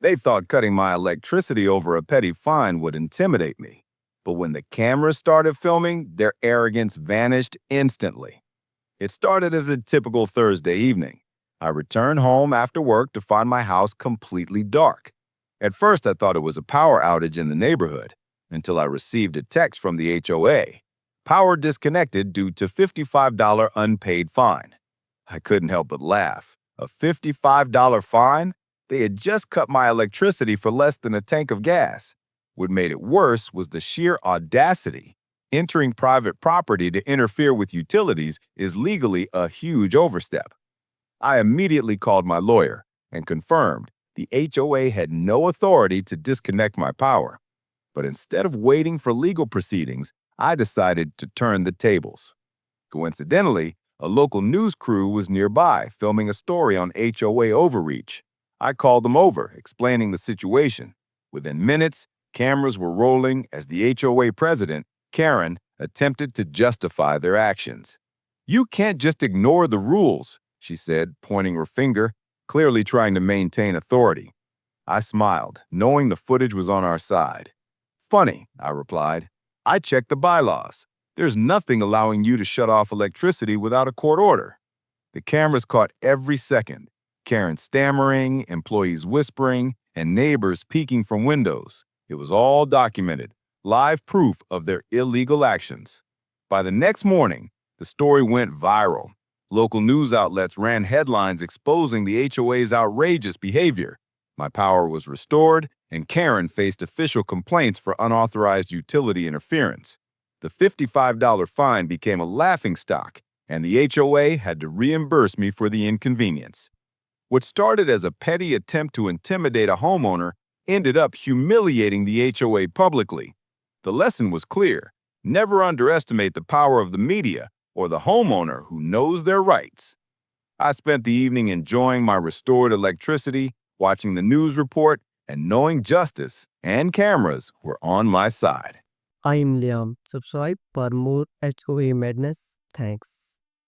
They thought cutting my electricity over a petty fine would intimidate me. But when the cameras started filming, their arrogance vanished instantly. It started as a typical Thursday evening. I returned home after work to find my house completely dark. At first, I thought it was a power outage in the neighborhood, until I received a text from the HOA. Power disconnected due to $55 unpaid fine. I couldn't help but laugh. A $55 fine? They had just cut my electricity for less than a tank of gas. What made it worse was the sheer audacity. Entering private property to interfere with utilities is legally a huge overstep. I immediately called my lawyer and confirmed the HOA had no authority to disconnect my power. But instead of waiting for legal proceedings, I decided to turn the tables. Coincidentally, a local news crew was nearby filming a story on HOA overreach. I called them over, explaining the situation. Within minutes, cameras were rolling as the HOA president, Karen, attempted to justify their actions. "You can't just ignore the rules," she said, pointing her finger, clearly trying to maintain authority. I smiled, knowing the footage was on our side. "Funny," I replied. "I checked the bylaws. There's nothing allowing you to shut off electricity without a court order." The cameras caught every second. Karen stammering, employees whispering, and neighbors peeking from windows. It was all documented, live proof of their illegal actions. By the next morning, the story went viral. Local news outlets ran headlines exposing the HOA's outrageous behavior. My power was restored, and Karen faced official complaints for unauthorized utility interference. The $55 fine became a laughingstock, and the HOA had to reimburse me for the inconvenience. What started as a petty attempt to intimidate a homeowner ended up humiliating the HOA publicly. The lesson was clear: never underestimate the power of the media or the homeowner who knows their rights. I spent the evening enjoying my restored electricity, watching the news report, and knowing justice and cameras were on my side. I am Liam. Subscribe for more HOA madness. Thanks.